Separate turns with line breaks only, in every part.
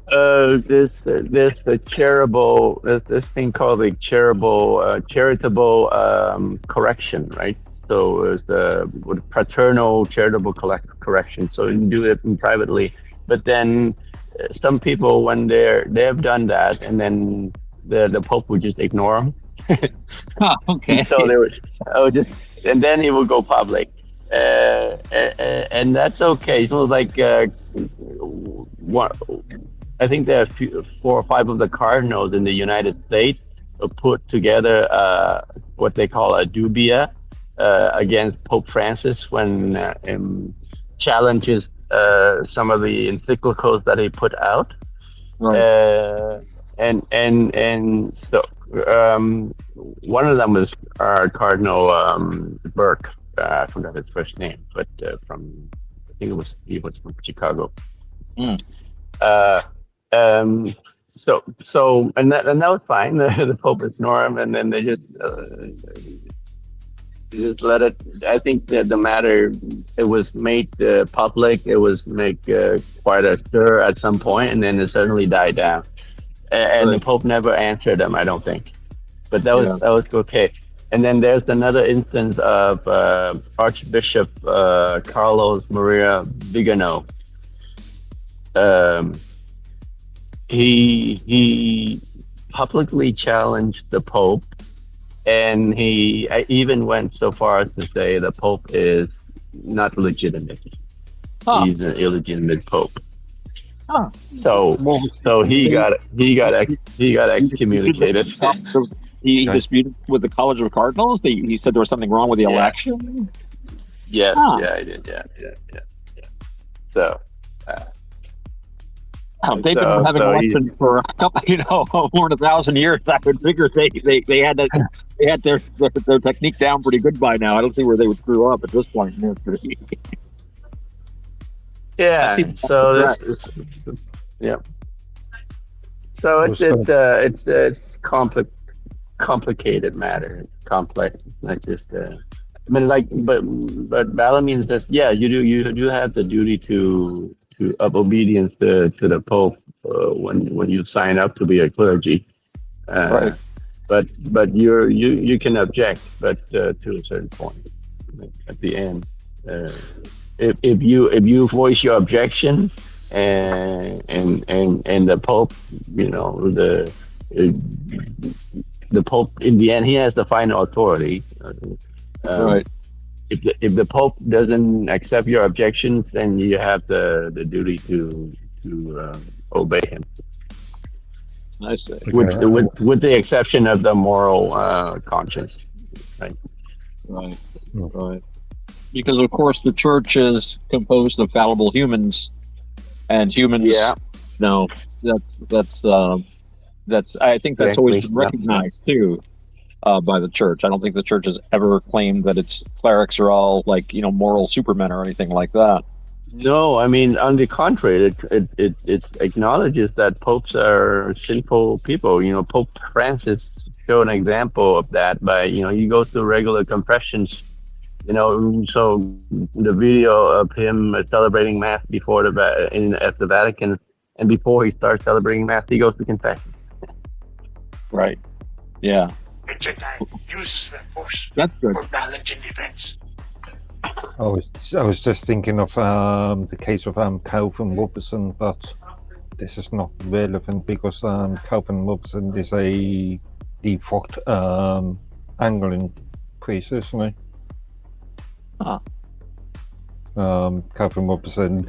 There's a charitable there's this thing called a charitable correction, right? So it's the with paternal charitable correction. So you can do it privately, but then some people when they have done that, and then the Pope would just ignore them.
Huh, okay.
So they would, oh, just, and then he will go public, and that's okay. So like, one, I think there are four or five of the cardinals in the United States who put together what they call a dubia against Pope Francis when challenges some of the encyclicals that he put out,
Right.
uh, and so one of them was Cardinal Burke. I forgot his first name, but from I think he was from Chicago.
Mm,
Uh, um, and that was fine. The Pope ignored him, and then they just let it. I think that the matter it was made public. It was made quite a stir at some point, and then it suddenly died down. And the
right.
Pope never answered them. I don't think, but
Yeah.
that was okay. And then there's another instance of Archbishop Carlos Maria Vigano. Um, he publicly challenged the Pope, and he even went so far as to say the Pope is not legitimate.
Huh.
He's an illegitimate Pope.
Huh.
So
Well,
so
they,
he got
he disputed with
excommunicated.
he
Okay.
disputed with the College of Cardinals. He said there was something wrong with the
Yeah.
election.
Yes.
Huh.
Yeah. I did. Yeah. Yeah. Yeah. Yeah. So. Uh,
They've been having
so he.
elections for a couple, more than 1,000 years. I would figure they had that they had their technique down pretty good by now. I don't see where they would screw up at this point in history. That
Yeah.
seems like a
So
threat.
yeah. So
Was that
it's complicated matter. It's complex. Not just. I mean, like, but Bala means this. Yeah, you do have the duty to of obedience to the Pope when you sign up to be a clergy. Uh,
Right.
but you can object, but to a certain point. Like, at the end, uh, if you voice your objection, and the Pope, you know the Pope in the end he has the final authority. Um,
Right.
if the Pope doesn't accept your objections, then you have the duty to obey him,
I see.
okay?
with the exception of the moral conscience. Right.
Right.
Mm.
Right. Because of course the church is composed of fallible humans, and humans,
Yeah.
no, that's I think that's always
Exactly.
been
Yeah.
recognized too, by the church. I don't think the church has ever claimed that its clerics are all like moral supermen or anything like that.
No, I mean, on the contrary, it acknowledges that popes are sinful people. Pope Francis showed an example of that by, you go through regular confessions, so the video of him celebrating Mass before at the Vatican, and before he starts celebrating Mass, he goes to confession.
Right. Yeah.
The Jedi uses the Force
That's good.
for balance and defense.
I was just thinking of the case of Calvin Robertson, but this is not relevant because Calvin Robertson is a default Anglican priest, isn't he?
Ah.
Calvin Robertson,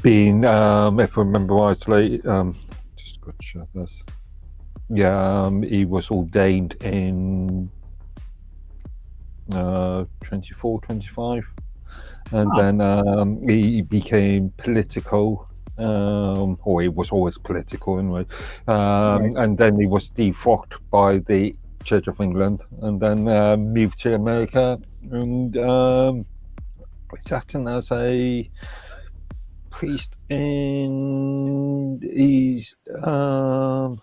being, if I remember rightly, just got to check this. Yeah, he was ordained in 24, 25, and then he became political, or he was always political anyway, and then he was defrocked by the Church of England, and then moved to America, and he's acting as a priest, and he's a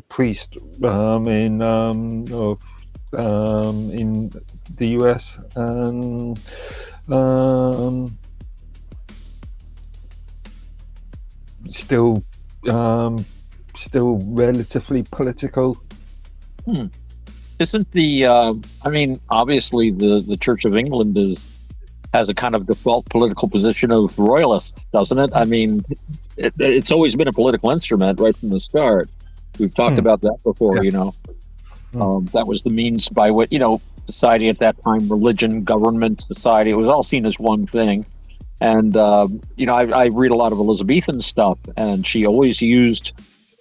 priest in the US, and still relatively political.
Isn't the? I mean, obviously, the Church of England has a kind of default political position of royalist, doesn't it? I mean, it's always been a political instrument right from the start. We've talked about that before.
Yeah.
That was the means by what society at that time, religion, government, society. It was all seen as one thing. And I read a lot of Elizabethan stuff, and she always used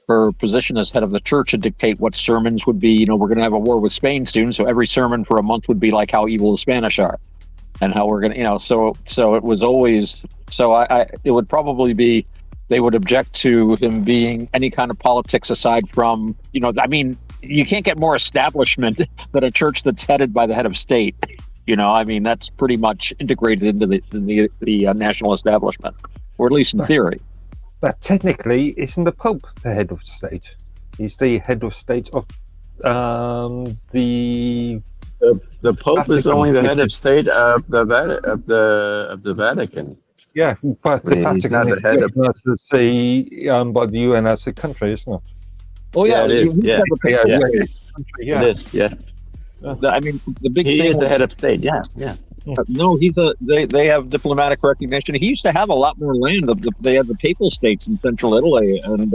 her position as head of the church to dictate what sermons would be. We're going to have a war with Spain soon, so every sermon for a month would be like how evil the Spanish are, and how we're going to, so it was always. So it would probably be they would object to him being any kind of politics aside from, I mean, you can't get more establishment than a church that's headed by the head of state. I mean, that's pretty much integrated into the national establishment, or at least in theory.
But technically, isn't the Pope the head of state? He's the head of state of the
Pope is only the head of state of the Vatican.
Yeah, but the
He's
Vatican
not the
is
head of.
recognized by the UN as a country, isn't it?
Oh yeah,
it is. Yeah.
Yeah.
It is. Yeah.
I mean, the big
He
thing
is the head of state. Yeah. Yeah.
No, they have diplomatic recognition. He used to have a lot more land. They had the Papal States in central Italy, and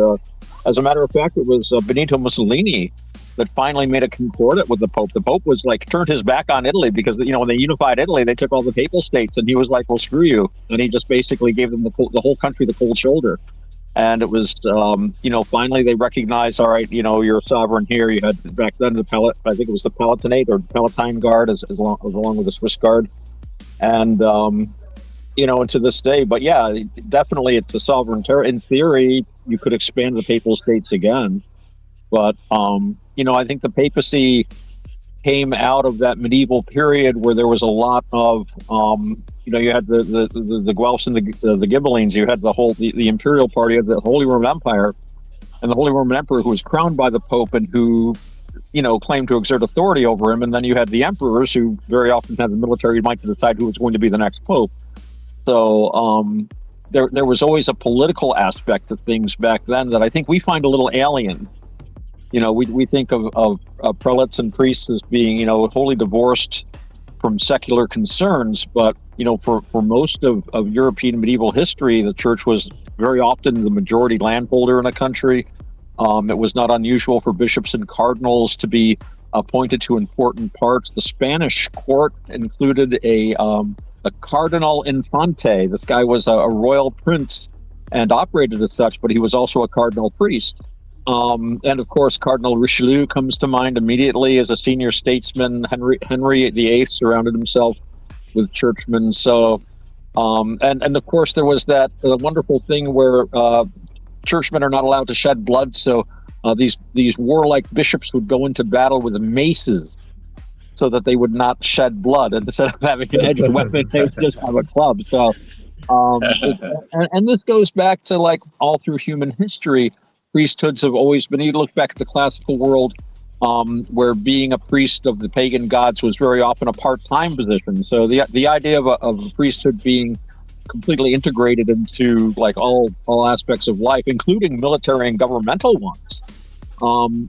as a matter of fact, it was Benito Mussolini that finally made a concordat with the Pope. The Pope was like turned his back on Italy because when they unified Italy, they took all the Papal States, and he was like, "Well, screw you," and he just basically gave them the whole country the cold shoulder. And it was, finally they recognized, all right, you're a sovereign here. You had back then I think it was the Palatinate or Palatine Guard as along with the Swiss Guard. And, and to this day, but yeah, definitely it's a sovereign territory. In theory, you could expand the Papal States again. But, I think the papacy came out of that medieval period where there was a lot of, you had the Guelphs and the Ghibellines. You had the imperial party of the Holy Roman Empire, and the Holy Roman Emperor who was crowned by the Pope and who, claimed to exert authority over him. And then you had the emperors who very often had the military might to decide who was going to be the next Pope. So there was always a political aspect of things back then that I think we find a little alien. We think of prelates and priests as being, wholly divorced from secular concerns, but for most of European medieval history, the church was very often the majority landholder in a country. It was not unusual for bishops and cardinals to be appointed to important parts. The Spanish court included a cardinal infante. This guy was a royal prince and operated as such, but he was also a cardinal priest. And of course, Cardinal Richelieu comes to mind immediately as a senior statesman. Henry VIII surrounded himself with churchmen. So, and of course, there was that wonderful thing where churchmen are not allowed to shed blood. So these warlike bishops would go into battle with maces so that they would not shed blood. And instead of having an edged weapon, they would just have a club. So, and this goes back to like all through human history. Priesthoods have always been, you look back at the classical world, where being a priest of the pagan gods was very often a part-time position. So the idea of a priesthood being completely integrated into like all aspects of life, including military and governmental ones,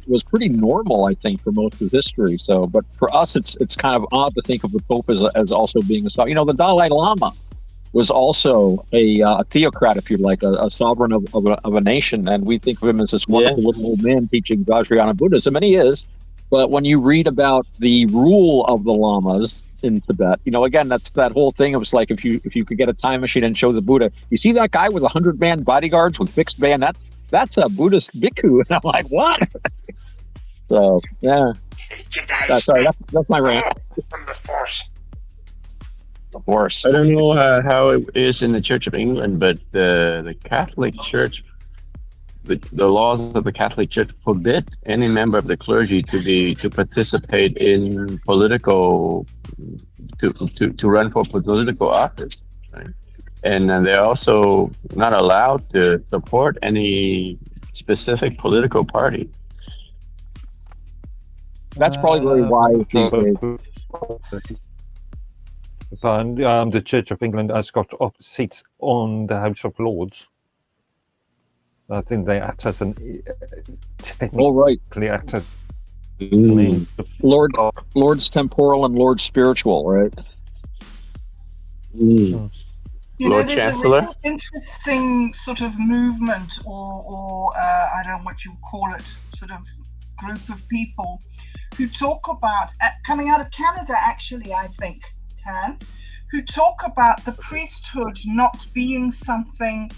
was pretty normal, I think, for most of history. So, but for us, it's kind of odd to think of the Pope as also being a sovereign. The Dalai Lama was also a theocrat, if you like, a sovereign of a nation, and we think of him as this wonderful little old man teaching Vajrayana Buddhism, and he is. But when you read about the rule of the lamas in Tibet, again, that's that whole thing. It was like if you could get a time machine and show the Buddha, you see that guy with 100-man bodyguards with fixed bayonets? That's a Buddhist bhikkhu, and I'm like, what? So yeah, sorry, that's my rant.
From the Force.
Of course.
I don't know how it is in the Church of England, but the Catholic Church, the laws of the Catholic Church forbid any member of the clergy to participate in political to run for political office, right? And they're also not allowed to support any specific political party.
That's probably very wise these days.
So, the Church of England has got seats on the House of Lords. I think they act as an
Oh, right.
technically act as to me.
Lord's temporal and Lord's spiritual, right?
Mm.
You know,
Lord
there's a
Chancellor?
really interesting sort of movement, or I don't know what you call it, sort of group of people who talk about, coming out of Canada, actually, I think, Tan, who talk about the priesthood not being something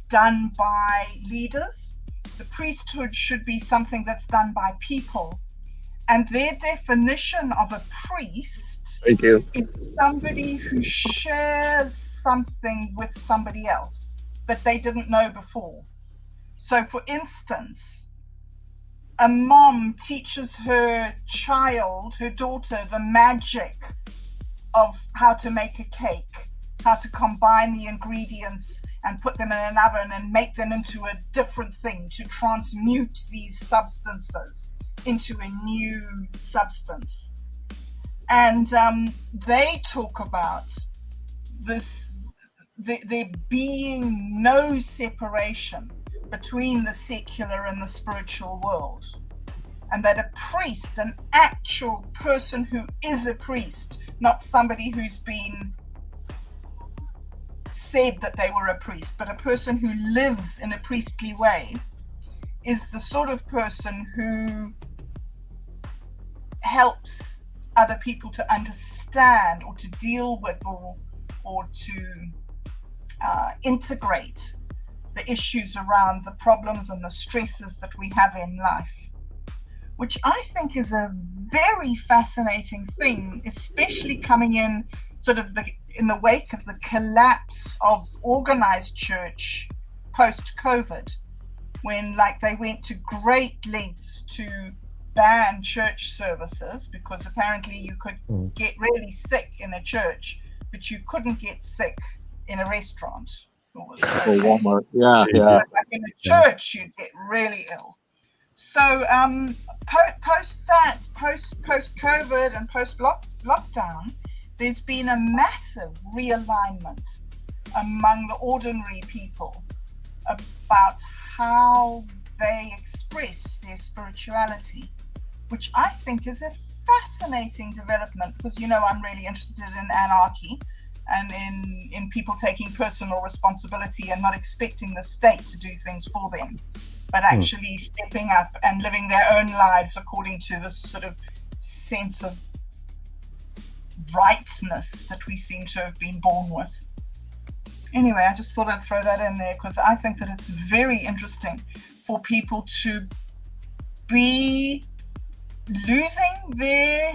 done by leaders. The priesthood should be something that's done by people. And their definition of a priest
Thank you.
is somebody who shares something with somebody else that they didn't know before. So, for instance, a mom teaches her child, her daughter, the magic of how to make a cake, how to combine the ingredients and put them in an oven and make them into a different thing, to transmute these substances into a new substance. And they talk about this, there being no separation between the secular and the spiritual world. And that a priest, an actual person who is a priest, not somebody who's been said that they were a priest, but a person who lives in a priestly way, is the sort of person who helps other people to understand or to deal with or to integrate the issues around the problems and the stresses that we have in life, which I think is a very fascinating thing, especially coming in sort of in the wake of the collapse of organized church post-COVID, when they went to great lengths to ban church services because apparently you could get really sick in a church, but you couldn't get sick in a restaurant or
Walmart. Yeah.
But in a church, you'd get really ill. So post COVID and post lockdown, there's been a massive realignment among the ordinary people about how they express their spirituality, which I think is a fascinating development, because I'm really interested in anarchy and in people taking personal responsibility and not expecting the state to do things for them, but actually stepping up and living their own lives according to this sort of sense of rightness that we seem to have been born with. Anyway, I just thought I'd throw that in there because I think that it's very interesting for people to be losing their,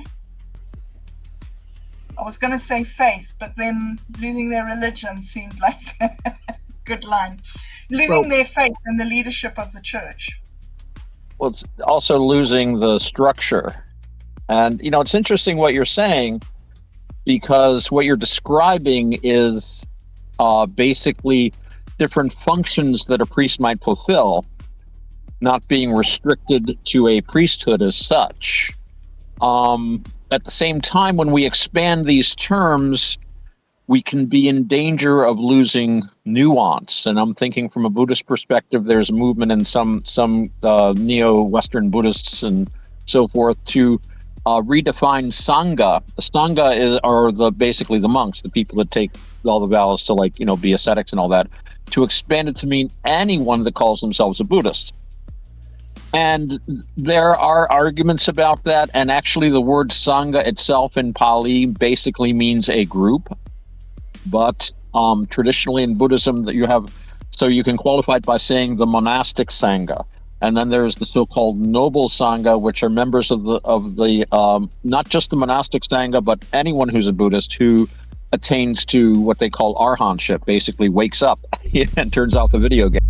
I was going to say faith, but then losing their religion seemed like a good line. Losing their faith in the leadership of the church.
Well, it's also losing the structure. And, it's interesting what you're saying, because what you're describing is basically different functions that a priest might fulfill, not being restricted to a priesthood as such. At the same time, when we expand these terms, we can be in danger of losing nuance. And I'm thinking from a Buddhist perspective, there's a movement in some neo-Western Buddhists and so forth to redefine Sangha. The Sangha are basically the monks, the people that take all the vows to be ascetics and all that, to expand it to mean anyone that calls themselves a Buddhist. And there are arguments about that. And actually the word Sangha itself in Pali basically means a group. But traditionally in Buddhism, that you can qualify it by saying the monastic Sangha. And then there's the so-called noble Sangha, which are members of the not just the monastic Sangha, but anyone who's a Buddhist who attains to what they call arhanship, basically wakes up and turns off the video game.